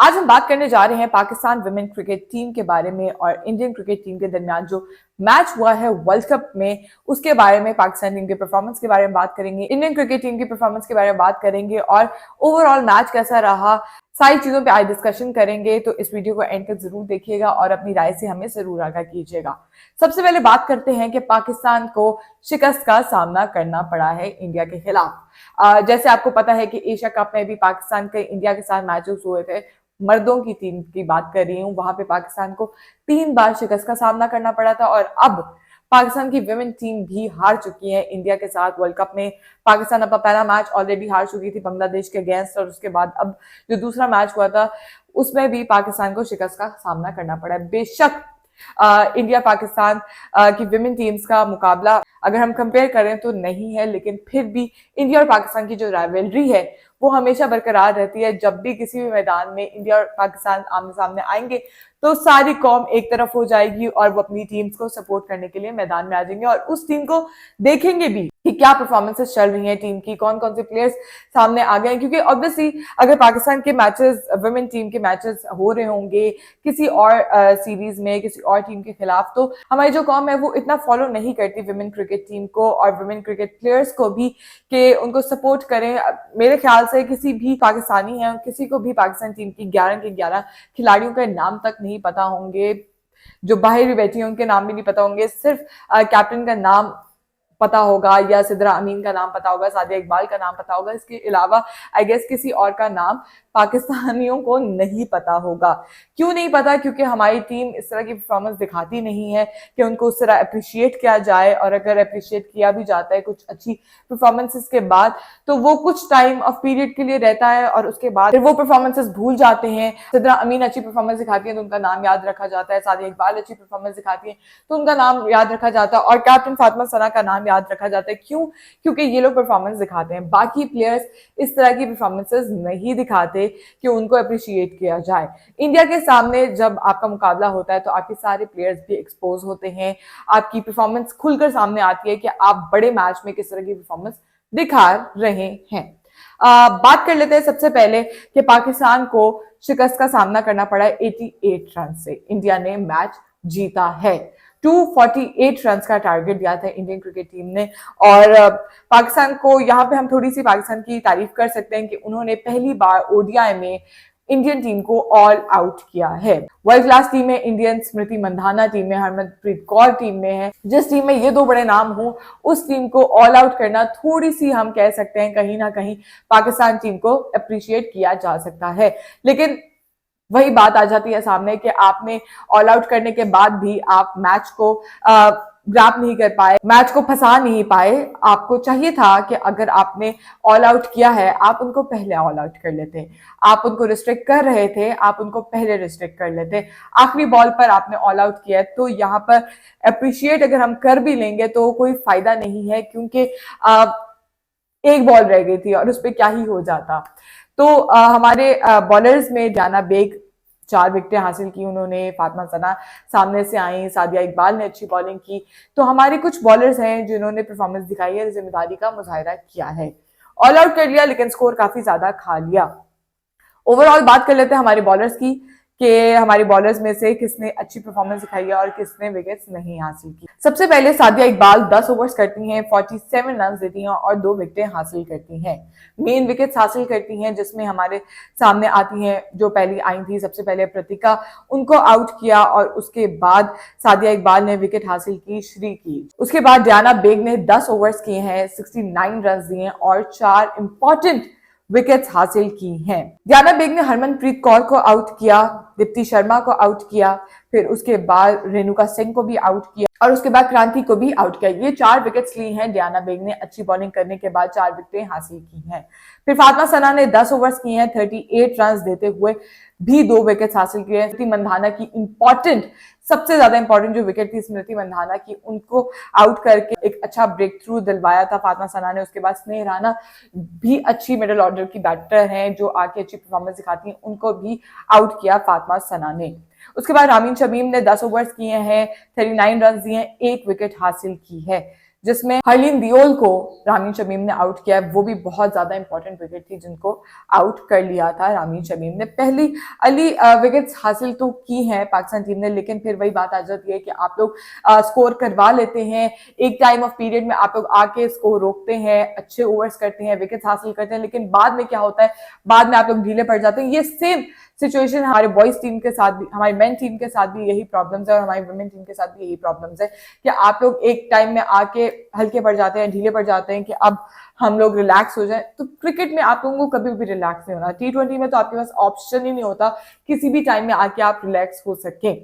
आज हम बात करने जा रहे हैं पाकिस्तान वुमेन क्रिकेट टीम के बारे में और इंडियन क्रिकेट टीम के दरमियान जो मैच हुआ है वर्ल्ड कप में उसके बारे में, पाकिस्तान टीम के परफॉर्मेंस के बारे में बात करेंगे, इंडियन क्रिकेट टीम की परफॉर्मेंस के बारे में बात करेंगे और ओवरऑल मैच कैसा रहा, सारी चीजों पे आज डिस्कशन करेंगे। तो इस वीडियो को एंड तक जरूर देखिएगा और अपनी राय से हमें जरूर आगाह कीजिएगा। सबसे पहले बात करते हैं कि पाकिस्तान को शिकस्त का सामना करना पड़ा है इंडिया के खिलाफ। जैसे आपको पता है कि एशिया कप में भी पाकिस्तान के इंडिया के साथ मैचेस हुए थे। मर्दों की टीम की बात कर रही हूँ, वहां पे पाकिस्तान को 3 बार शिकस्त का सामना करना पड़ा था और अब पाकिस्तान की विमेन टीम भी हार चुकी है इंडिया के साथ वर्ल्ड कप में। पाकिस्तान अपना पहला मैच ऑलरेडी हार चुकी थी बांग्लादेश के अगेंस्ट और उसके बाद अब जो दूसरा मैच हुआ था उसमें भी पाकिस्तान को शिकस्त का सामना करना पड़ा है। बेशक इंडिया पाकिस्तान की विमेन टीम्स का मुकाबला अगर हम कंपेयर करें तो नहीं है, लेकिन फिर भी इंडिया और पाकिस्तान की जो राइवलरी है वो हमेशा बरकरार रहती है। जब भी किसी भी मैदान में इंडिया और पाकिस्तान आमने सामने आएंगे तो सारी कौम एक तरफ हो जाएगी और वो अपनी टीम्स को सपोर्ट करने के लिए मैदान में आ जाएंगे और उस टीम को देखेंगे भी कि क्या परफॉर्मेंसेस चल रही हैं टीम की, कौन कौन से प्लेयर्स सामने आ गए हैं। क्योंकि ऑब्वियसली अगर पाकिस्तान के मैचेस, वुमेन टीम के मैचेस हो रहे होंगे किसी और सीरीज में किसी और टीम के खिलाफ, तो हमारी जो कौम है वो इतना फॉलो नहीं करती वुमेन क्रिकेट टीम को और वुमेन क्रिकेट प्लेयर्स को भी कि उनको सपोर्ट करें। मेरे ख्याल से किसी भी पाकिस्तानी है, किसी को भी पाकिस्तान टीम की 11 के 11 खिलाड़ियों के नाम तक नहीं पता होंगे, जो बाहर भी बैठी हैं उनके नाम भी नहीं पता होंगे। सिर्फ कैप्टन का नाम पता होगा या सिद्रा अमीन का नाम पता होगा, सादिया इकबाल का नाम पता होगा। इसके अलावा आई गेस किसी और का नाम पाकिस्तानियों को नहीं पता होगा। क्यों नहीं पता? क्योंकि हमारी टीम इस तरह की परफॉर्मेंस दिखाती नहीं है कि उनको उस तरह अप्रिशिएट किया जाए, और अगर अप्रिशिएट किया भी जाता है कुछ अच्छी परफॉर्मेंसेस के बाद तो वो कुछ टाइम ऑफ पीरियड के लिए रहता है और उसके बाद फिर वो परफॉर्मेंसेस भूल जाते हैं। सिद्रा अमीन अच्छी परफॉर्मेंस दिखाती है तो उनका नाम याद रखा जाता है, सादिया इकबाल अच्छी परफॉर्मेंस दिखाती है तो उनका नाम याद रखा जाता है और कैप्टन फातिमा सना का नाम याद रखा जाता है। क्यों? क्योंकि ये लोग परफॉर्मेंस दिखाते हैं। बाकी प्लेयर्स इस तरह की परफॉर्मेंसेस नहीं दिखाते कि उनको अप्रिशिएट किया जाए। इंडिया के सामने जब आपका मुकाबला होता है तो आपके सारे प्लेयर्स भी एक्सपोज होते हैं, आपकी परफॉर्मेंस खुलकर सामने आती है कि आप बड़े मैच में किस तरह की परफॉर्मेंस दिखा रहे हैं। बात कर लेते हैं सबसे पहले कि पाकिस्तान को शिकस्त का सामना करना पड़ा है 88 रन से। इंडिया ने मैच जीता है। 248 रन का टारगेट दिया था इंडियन क्रिकेट टीम ने और पाकिस्तान को यहाँ पे हम थोड़ी सी पाकिस्तान की तारीफ कर सकते हैं कि उन्होंने पहली बार ओडीआई में इंडियन टीम को ऑल आउट किया है। वर्ल्ड क्लास टीम में इंडियन स्मृति मंधाना टीम में, हरमनप्रीत कौर टीम में है। जिस टीम में ये दो बड़े नाम हो उस टीम को ऑल आउट करना थोड़ी सी हम कह सकते हैं कहीं ना कहीं पाकिस्तान टीम को अप्रिशिएट किया जा सकता है। लेकिन वही बात आ जाती है सामने कि आपने ऑल आउट करने के बाद भी आप मैच को ग्रैप नहीं कर पाए, मैच को फंसा नहीं पाए। आपको चाहिए था कि अगर आपने ऑल आउट किया है आप उनको पहले ऑल आउट कर लेते। आप उनको रिस्ट्रिक्ट कर रहे थे, आप उनको पहले रिस्ट्रिक्ट कर लेते। आखिरी बॉल पर आपने ऑल आउट किया है तो यहाँ पर अप्रिशिएट अगर हम कर भी लेंगे तो कोई फायदा नहीं है, क्योंकि एक बॉल रह गई थी और उस पर क्या ही हो जाता। तो हमारे बॉलर्स में जाना बेग 4 विकेटें हासिल की उन्होंने, फातिमा सना सामने से आई, सादिया इकबाल ने अच्छी बॉलिंग की। तो हमारे कुछ बॉलर्स हैं जिन्होंने परफॉर्मेंस दिखाई है, जिम्मेदारी का मुजाहिरा किया है। ऑल आउट कर लिया लेकिन स्कोर काफी ज्यादा खा लिया। ओवरऑल बात कर लेते हैं हमारे बॉलर्स की कि हमारे बॉलर्स में से किसने अच्छी परफॉर्मेंस दिखाई है और किसने विकेट्स नहीं हासिल की। सबसे पहले सादिया इकबाल 10 ओवर्स करती हैं, 47 रन देती हैं और 2 विकेटें हासिल करती हैं। मेन विकेट्स हासिल करती हैं जिसमें हमारे सामने आती हैं जो पहली आई थी, सबसे पहले प्रतिका, उनको आउट किया और उसके बाद सादिया इकबाल ने विकेट हासिल की, श्री की। उसके बाद डियाना बेग ने 10 ओवर्स किए हैं, 69 रन दिए और 4 इंपॉर्टेंट विकेट्स हासिल की हैं। डियाना बेग ने हरमनप्रीत कौर को आउट किया, दीप्ति शर्मा को आउट किया, फिर उसके बाद रेणुका सिंह को भी आउट किया और उसके बाद क्रांति को भी आउट किया। ये 4 विकेट्स ली हैं डियाना बेग ने, अच्छी बॉलिंग करने के बाद 4 विकेटें हासिल की हैं। फिर फातिमा सना ने 10 ओवर्स किए हैं, 38 रन देते हुए भी 2 विकेट्स हासिल किए हैं। स्मृति मंधाना की इंपॉर्टेंट, सबसे ज्यादा इंपॉर्टेंट जो विकेट थी स्मृति मंधाना की, उनको आउट करके एक अच्छा ब्रेक थ्रू दिलवाया था फातिमा सना ने। उसके बाद स्नेह राणा भी अच्छी मिडिल ऑर्डर की बैटर हैं जो आके अच्छी परफॉर्मेंस दिखाती हैं, उनको भी आउट किया फातिमा सना ने। उसके बाद रामीन शमीम ने 10 ओवर्स किए हैं, 39 रन दिए, 1 विकेट हासिल की है। जिसमें हरलीन दियोल को रामीन शमीम ने आउट किया है। वो भी बहुत ज्यादा इंपॉर्टेंट विकेट थी जिनको आउट कर लिया था रामीन शमीम ने। पहली अली विकेट्स हासिल तो की हैं पाकिस्तान टीम ने, लेकिन फिर वही बात आ जाती है कि आप लोग स्कोर करवा लेते हैं, एक टाइम ऑफ पीरियड में आप लोग आके स्कोर रोकते हैं, अच्छे ओवर्स करते हैं, विकेट्स हासिल करते हैं, लेकिन बाद में क्या होता है, बाद में आप लोग ढीले पड़ जाते हैं। ये सेम सिचुएशन हमारे बॉयज टीम के साथ भी, हमारी मेन टीम के साथ भी यही प्रॉब्लम्स है और हमारी वुमेन टीम के साथ भी यही प्रॉब्लम्स है कि आप लोग एक टाइम में आके हल्के पड़ जाते हैं, ढीले पड़ जाते हैं कि अब हम लोग रिलैक्स हो जाए। तो क्रिकेट में आप लोगों को कभी भी रिलैक्स नहीं होना। T20 में तो आपके पास ऑप्शन ही नहीं होता किसी भी टाइम में आके आप रिलैक्स हो सके।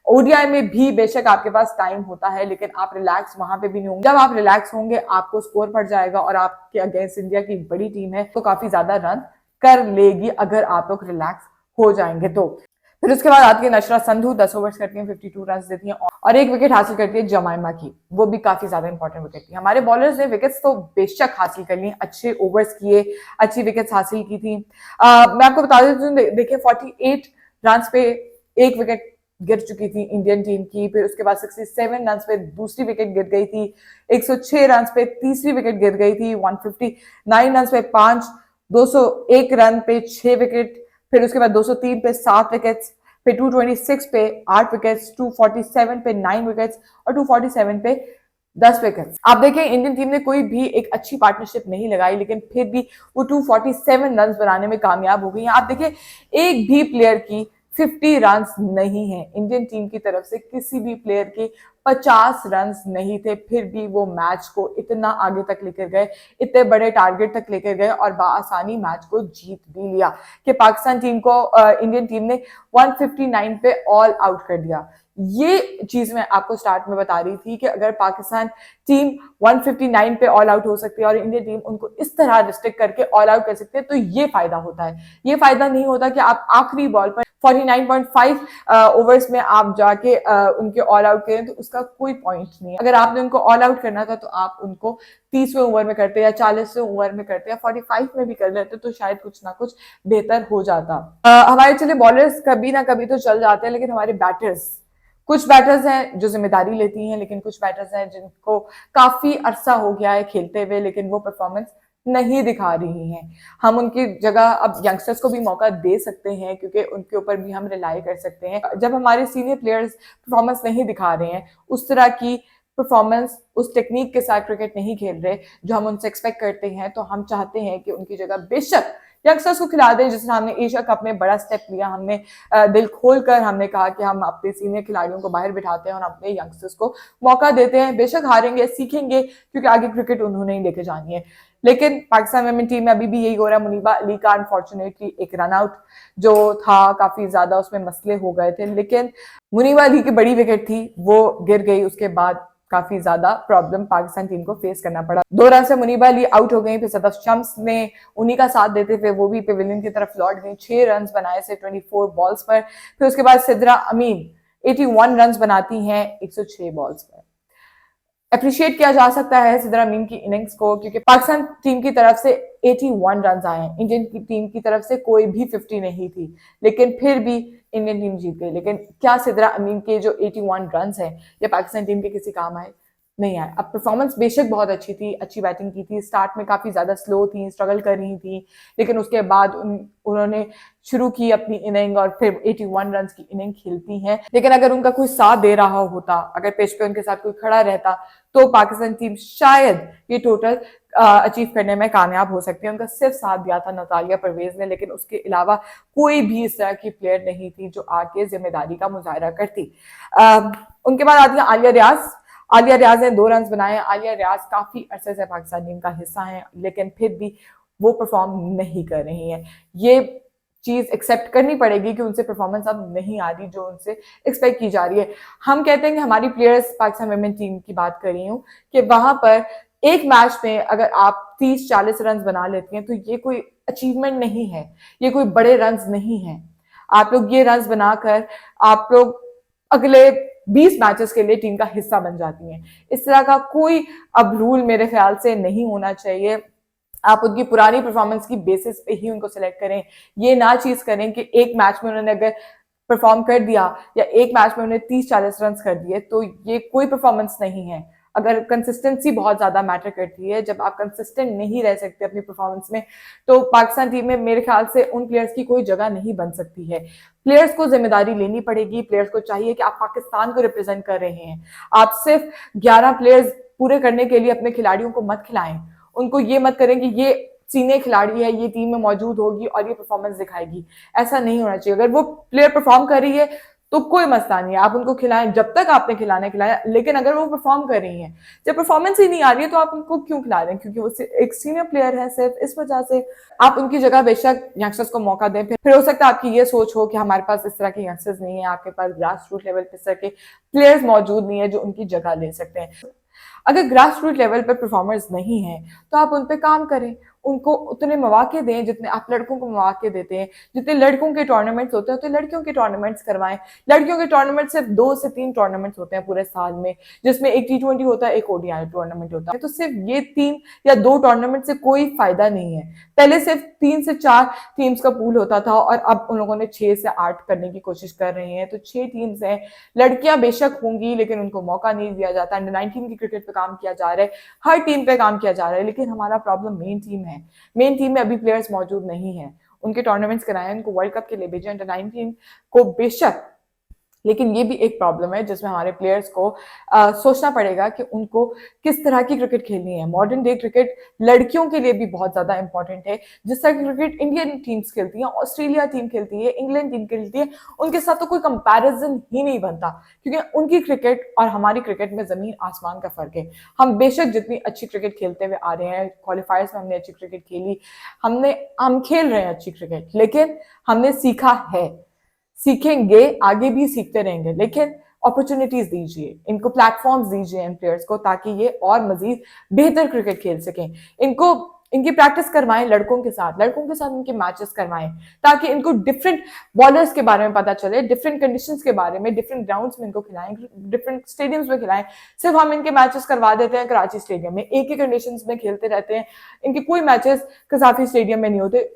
ओडीआई में भी बेशक आपके पास टाइम होता है, लेकिन आप रिलैक्स वहां पे भी नहीं होंगे। जब आप रिलैक्स होंगे आपको स्कोर पड़ जाएगा और आपके अगेंस्ट इंडिया की बड़ी टीम है तो काफी ज्यादा रन कर लेगी अगर आप लोग रिलैक्स हो जाएंगे तो। फिर उसके बाद आती है नशरा संधू, 10 ओवर्स करती हैं, 52 रन देती हैं और एक विकेट हासिल करती है जमाइमा की। वो भी काफी ज्यादा इंपॉर्टेंट विकेट थी। हमारे बॉलर्स ने विकेट्स तो बेशक हासिल कर ली, अच्छे ओवर्स किए, अच्छी विकेट्स हासिल की थी। मैं आपको बता देती हूँ, देखिए 48 रन पे एक विकेट गिर चुकी थी इंडियन टीम की। फिर उसके बाद 67 रन पे दूसरी विकेट गिर गई थी, 106 रन पे तीसरी विकेट गिर गई थी, 159 रन पे 5, 201 रन पे 6 विकेट, फिर उसके बाद 203 पे 7 विकेट्स, फिर 226 पे 8 विकेट्स, 247 पे 9 विकेट्स और 247 पे 10 विकेट्स। आप देखें इंडियन टीम ने कोई भी एक अच्छी पार्टनरशिप नहीं लगाई, लेकिन फिर भी वो 247 रन बनाने में कामयाब हो गई हैं। आप देखें एक भी प्लेयर की 50 रन नहीं है, इंडियन टीम की तरफ से किसी भी प्लेयर के 50 रन नहीं थे, फिर भी वो मैच को इतना आगे तक लेकर गए, इतने बड़े टारगेट तक लेकर गए और बआसानी मैच को जीत भी लिया कि पाकिस्तान टीम को इंडियन टीम ने 159 पे ऑल आउट कर दिया। ये चीज मैं आपको स्टार्ट में बता रही थी कि अगर पाकिस्तान टीम 159 पे ऑल आउट हो सकती है और इंडियन टीम उनको इस तरह रिस्ट्रिक्ट करके ऑल आउट कर सकते हैं तो ये फायदा होता है। ये फायदा नहीं होता कि आप आखिरी बॉल पर 49.5 ओवर्स में आप जाके उनके ऑल आउट करें, तो उसका कोई पॉइंट नहीं है। अगर आपने उनको ऑल आउट करना था तो आप उनको 30वें ओवर में करते या 40वें ओवर में करते या 45 में भी कर लेते तो शायद कुछ ना कुछ बेहतर हो जाता। हमारे चले बॉलर्स कभी ना कभी तो चल जाते हैं, लेकिन हमारे बैटर्स, कुछ बैटर्स हैं जो जिम्मेदारी लेती हैं, लेकिन कुछ बैटर्स हैं जिनको काफी अरसा हो गया है खेलते हुए लेकिन वो परफॉर्मेंस नहीं दिखा रही हैं। हम उनकी जगह अब यंगस्टर्स को भी मौका दे सकते हैं क्योंकि उनके ऊपर भी हम रिलाई कर सकते हैं। जब हमारे सीनियर प्लेयर्स परफॉर्मेंस नहीं दिखा रहे हैं, उस तरह की परफॉर्मेंस, उस टेक्निक के साथ क्रिकेट नहीं खेल रहे जो हम उनसे एक्सपेक्ट करते हैं, तो हम चाहते हैं कि उनकी जगह बेशक यंगस्टर्स को खिला दें। जिस तरह हमने एशिया कप में बड़ा स्टेप लिया, हमने दिल खोलकर हमने कहा कि हम अपने सीनियर खिलाड़ियों को बाहर बिठाते हैं और अपने यंगस्टर्स को मौका देते हैं। बेशक हारेंगे, सीखेंगे, क्योंकि आगे क्रिकेट उन्होंने ही लेके जानी है। लेकिन पाकिस्तान वुमेन टीम में अभी भी यही हो रहा है। मुनीबा अली का अनफॉर्चुनेटली एक रन आउट जो था काफी ज्यादा उसमें मसले हो गए थे, लेकिन मुनीबा अली की बड़ी विकेट थी, वो गिर गई। उसके बाद काफी ज्यादा प्रॉब्लम पाकिस्तान टीम को फेस करना पड़ा। 2 रन से मुनीबा अली आउट हो गई, फिर सदफ शम्स ने उन्हीं का साथ देते हुए वो भी पेविलियन की तरफ लौट गई। 6 रन बनाए से 24 बॉल्स पर। फिर उसके बाद सिद्रा अमीन 81 रन बनाती हैं 106 बॉल्स पर। अप्रिशिएट किया जा सकता है सिद्रा अमीन की इनिंग्स को, क्योंकि पाकिस्तान टीम की तरफ से 81 रन आए हैं, इंडियन की टीम की तरफ से कोई भी 50 नहीं थी, लेकिन फिर भी इंडियन टीम जीत गई। लेकिन क्या सिद्रा अमीन के जो 81 रन हैं ये पाकिस्तान टीम के किसी काम आए? नहीं आया। अब परफॉर्मेंस बेशक बहुत अच्छी थी, अच्छी बैटिंग की थी, स्टार्ट में काफी ज्यादा स्लो थी, स्ट्रगल कर रही थी, लेकिन उसके बाद उन्होंने शुरू की अपनी इनिंग और फिर 81 रन की इनिंग खेलती हैं। लेकिन अगर उनका कोई साथ दे रहा होता, अगर पिच पे उनके साथ कोई खड़ा रहता, तो पाकिस्तान टीम शायद ये टोटल अचीव करने में कामयाब हो सकती है। उनका सिर्फ साथ दिया था नतालिया परवेज ने, लेकिन उसके अलावा कोई भी इस तरह की प्लेयर नहीं थी जो आके जिम्मेदारी का मुजाहरा करती। उनके बाद आती है आलिया रियाज। आलिया रियाज ने 2 रन बनाए। आलिया रियाज काफी अरसे से पाकिस्तान टीम का हिस्सा है, लेकिन फिर भी वो परफॉर्म नहीं कर रही हैं। ये चीज एक्सेप्ट करनी पड़ेगी कि उनसे परफॉर्मेंस अब नहीं आ रही जो उनसे एक्सपेक्ट की जा रही है। हम कहते हैं कि हमारी प्लेयर्स, पाकिस्तान वुमेन टीम की बात कर रही हूँ, कि वहां पर एक मैच में अगर आप 30-40 रन बना लेती हैं तो ये कोई अचीवमेंट नहीं है, ये कोई बड़े रन नहीं है। आप लोग ये रन बनाकर आप लोग अगले 20 मैचेस के लिए टीम का हिस्सा बन जाती हैं। इस तरह का कोई अब रूल मेरे ख्याल से नहीं होना चाहिए। आप उनकी पुरानी परफॉर्मेंस की बेसिस पे ही उनको सिलेक्ट करें। ये ना चीज करें कि एक मैच में उन्होंने अगर परफॉर्म कर दिया या एक मैच में उन्होंने 30-40 रन कर दिए तो ये कोई परफॉर्मेंस नहीं है। अगर कंसिस्टेंसी बहुत ज्यादा मैटर करती है, जब आप कंसिस्टेंट नहीं रह सकते अपनी परफॉर्मेंस में, तो पाकिस्तान टीम में मेरे ख्याल से उन प्लेयर्स की कोई जगह नहीं बन सकती है। प्लेयर्स को जिम्मेदारी लेनी पड़ेगी, प्लेयर्स को चाहिए कि आप पाकिस्तान को रिप्रेजेंट कर रहे हैं, आप सिर्फ 11 प्लेयर्स पूरे करने के लिए अपने खिलाड़ियों को मत खिलाएं, उनको ये मत करें कि ये सीनियर खिलाड़ी है, ये टीम में मौजूद होगी और ये परफॉर्मेंस दिखाएगी। ऐसा नहीं होना चाहिए। अगर वो प्लेयर परफॉर्म कर रही है तो कोई मसला नहीं है, आप उनको खिलाएं जब तक आपने खिलाना खिलाया, लेकिन अगर वो परफॉर्म कर रही हैं, जब परफॉर्मेंस ही नहीं आ रही है तो आप उनको क्यों खिला रहे हैं? क्योंकि वो एक सीनियर प्लेयर है, सिर्फ इस वजह से आप उनकी जगह बेशक यंगस्टर्स को मौका दें। फिर हो सकता है आपकी ये सोच हो कि हमारे पास इस तरह के यंगस्टर्स नहीं है, आपके पास ग्रास रूट लेवल पे इस तरह के प्लेयर्स मौजूद नहीं है जो उनकी जगह ले सकते हैं। अगर ग्रास रूट लेवल पर परफॉर्मर्स नहीं है तो आप उन पर काम करें, उनको उतने मौके दें जितने आप लड़कों को मौके देते हैं। जितने लड़कों के टूर्नामेंट्स होते हैं तो लड़कियों के टूर्नामेंट्स करवाएं। लड़कियों के टूर्नामेंट सिर्फ 2 से 3 टूर्नामेंट्स होते हैं पूरे साल में, जिसमें एक T20 होता है, एक ODI टूर्नामेंट होता है। तो सिर्फ ये 3 या 2 टूर्नामेंट से कोई फायदा नहीं है। पहले सिर्फ 3 से 4 टीम्स का पूल होता था और अब उन लोगों ने 6 से 8 करने की कोशिश कर रहे हैं। तो 6 टीम्स हैं, लड़कियां बेशक होंगी लेकिन उनको मौका नहीं दिया जाता। अंडर 19 की क्रिकेट पे काम किया जा रहा है, हर टीम पे काम किया जा रहा है, लेकिन हमारा प्रॉब्लम मेन टीम है। मेन टीम में अभी प्लेयर्स मौजूद नहीं है, उनके टूर्नामेंट्स कराएं, उनको वर्ल्ड कप के लिए भेजें अंडर 19 को बेशक। लेकिन ये भी एक प्रॉब्लम है जिसमें हमारे प्लेयर्स को सोचना पड़ेगा कि उनको किस तरह की क्रिकेट खेलनी है। मॉडर्न डे क्रिकेट लड़कियों के लिए भी बहुत ज्यादा इंपॉर्टेंट है। जिस तरह की क्रिकेट इंडियन टीम्स खेलती हैं, ऑस्ट्रेलिया टीम खेलती है, इंग्लैंड टीम खेलती है, उनके साथ तो कोई कंपैरिजन ही नहीं बनता, क्योंकि उनकी क्रिकेट और हमारी क्रिकेट में जमीन आसमान का फर्क है। हम बेशक जितनी अच्छी क्रिकेट खेलते हुए आ रहे हैं, क्वालिफायर्स में हमने अच्छी क्रिकेट खेली, हम खेल रहे हैं अच्छी क्रिकेट, लेकिन हमने सीखा है, सीखेंगे, आगे भी सीखते रहेंगे। लेकिन अपॉर्चुनिटीज दीजिए, इनको प्लेटफॉर्म्स दीजिए इन प्लेयर्स को, ताकि ये और मजीद बेहतर क्रिकेट खेल सकें। इनको इनकी प्रैक्टिस करवाएं लड़कों के साथ इनके मैचेस करवाएं, ताकि इनको डिफरेंट बॉलर्स के बारे में पता चले, डिफरेंट कंडीशंस के बारे में, डिफरेंट ग्राउंड्स में इनको खिलाएं, डिफरेंट स्टेडियम्स में खिलाएं। सिर्फ हम इनके मैचेस करवा देते हैं कराची स्टेडियम में, एक ही कंडीशंस में खेलते रहते हैं, इनके कोई मैचेस कसाफी स्टेडियम में नहीं होते।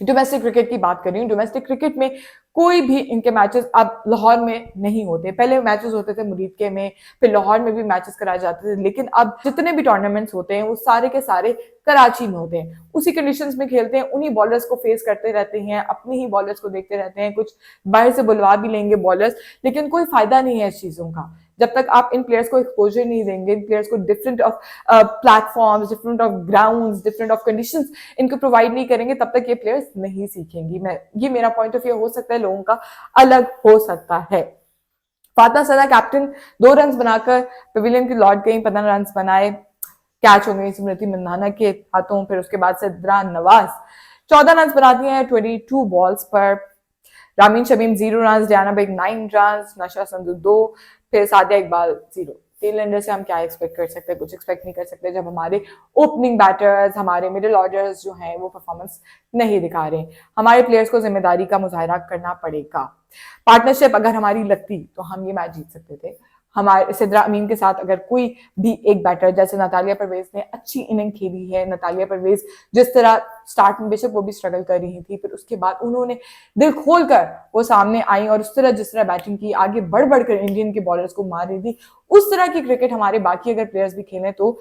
डोमेस्टिक क्रिकेट की बात कर रही हूँ, डोमेस्टिक क्रिकेट में कोई भी इनके मैचेस अब लाहौर में नहीं होते। पहले मैचेस होते थे मुरीदके में, फिर लाहौर में भी मैचेस कराए जाते थे, लेकिन अब जितने भी टूर्नामेंट्स होते हैं वो सारे के सारे कराची में होते हैं। उसी कंडीशंस में खेलते हैं, उन्हीं बॉलर्स को फेस करते रहते हैं, अपनी ही बॉलर्स को देखते रहते हैं। कुछ बाहर से बुलवा भी लेंगे बॉलर्स, लेकिन कोई फायदा नहीं है इस चीजों का जब तक आप इन प्लेयर्स को एक्सपोजर नहीं देंगे, इन प्लेयर्स को different of platforms, different of grounds, different of conditions इनको प्रोवाइड नहीं करेंगे, तब तक ये प्लेयर्स नहीं सीखेंगी। ये मेरा पॉइंट ऑफ व्यू हो सकता है, लोगों का अलग हो सकता है। फातिमा सना कैप्टन 2 रन बनाकर पवेलियन की लौट गई, 15 रन बनाए, कैच हो गई स्मृति मंधाना के हाथों। फिर उसके बाद सिद्रा नवाज 14 रन बना दिए हैं 22 बॉल्स पर। Rameen Shamim 0 run, Diana Baig 9 run, Nashra Sandhu 2, फिर सादिया इकबाल 0। टेल से हम क्या एक्सपेक्ट कर सकते हैं? कुछ एक्सपेक्ट नहीं कर सकते जब हमारे ओपनिंग बैटर्स, हमारे मिडिल ऑर्डर्स जो हैं वो परफॉर्मेंस नहीं दिखा रहे। हमारे प्लेयर्स को जिम्मेदारी का मुजाहरा करना पड़ेगा। पार्टनरशिप अगर हमारी लगती तो हम ये मैच जीत सकते थे। हमारे सिद्रा अमीन के साथ अगर कोई भी एक बैटर, जैसे नतालिया परवेज ने अच्छी इनिंग खेली है, नतालिया परवेज जिस तरह स्टार्ट में बेशक वो भी स्ट्रगल कर रही थी, फिर उसके बाद उन्होंने दिल खोल कर वो सामने आई और उस तरह जिस तरह बैटिंग की, आगे बढ़ बढ़कर इंडियन के बॉलर्स को मार रही थी, उस तरह की क्रिकेट हमारे बाकी अगर प्लेयर्स भी खेलें तो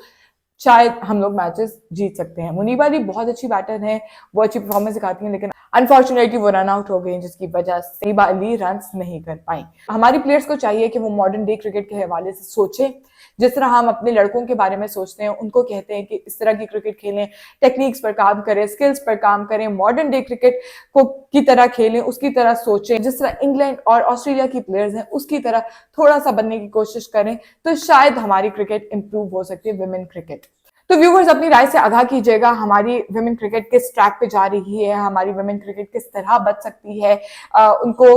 शायद हम लोग मैचेस जीत सकते हैं। मुनीबा अली बहुत अच्छी बैटर है, वो अच्छी परफॉर्मेंस दिखाती हैं, लेकिन अनफॉर्चुनेटली वो रन आउट हो गई, जिसकी वजह से मुनीबा अली रन नहीं कर पाई। हमारी प्लेयर्स को चाहिए कि वो मॉडर्न डे क्रिकेट के हवाले से सोचें, जिस तरह हम अपने लड़कों के बारे में सोचते हैं, उनको कहते हैं कि इस तरह की क्रिकेट खेलें, टेक्निक्स पर काम करें, स्किल्स पर काम करें, मॉडर्न डे क्रिकेट को की तरह खेलें, उसकी तरह सोचें। जिस तरह इंग्लैंड और ऑस्ट्रेलिया की प्लेयर्स हैं उसकी तरह थोड़ा सा बनने की कोशिश करें, तो शायद हमारी क्रिकेट इंप्रूव हो सकती है, विमेन क्रिकेट। तो व्यूवर्स अपनी राय से आगाह कीजिएगा, हमारी विमेन क्रिकेट किस ट्रैक पे जा रही है, हमारी विमेन क्रिकेट किस तरह बच सकती है, उनको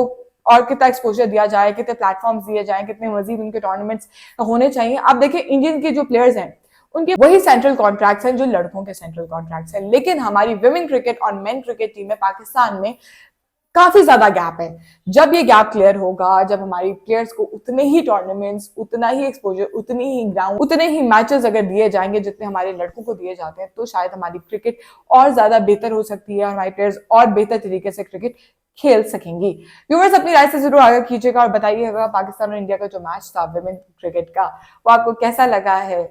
और कितना एक्सपोजर दिया जाए, कितने प्लेटफॉर्म्स दिए जाए, कितने मजीद उनके टूर्नामेंट्स होने चाहिए। आप देखिए इंडियन के जो प्लेयर्स हैं उनके वही सेंट्रल कॉन्ट्रैक्ट्स हैं जो लड़कों के सेंट्रल कॉन्ट्रैक्ट्स हैं, लेकिन हमारी विमेन क्रिकेट और मेन क्रिकेट टीम में पाकिस्तान में काफी ज्यादा गैप है। जब ये गैप क्लियर होगा, जब हमारी प्लेयर्स को उतने ही टूर्नामेंट्स, उतना ही एक्सपोजर, उतनी ही ग्राउंड, उतने ही मैचेस अगर दिए जाएंगे जितने हमारे लड़कों को दिए जाते हैं, तो शायद हमारी क्रिकेट और ज्यादा बेहतर हो सकती है, हमारे प्लेयर्स और बेहतर तरीके से क्रिकेट खेल सकेंगी। व्यूअर्स अपनी राय से जरूर आगे कीजिएगा और बताइएगा पाकिस्तान और इंडिया का जो मैच था विमेन क्रिकेट का वो आपको कैसा लगा है।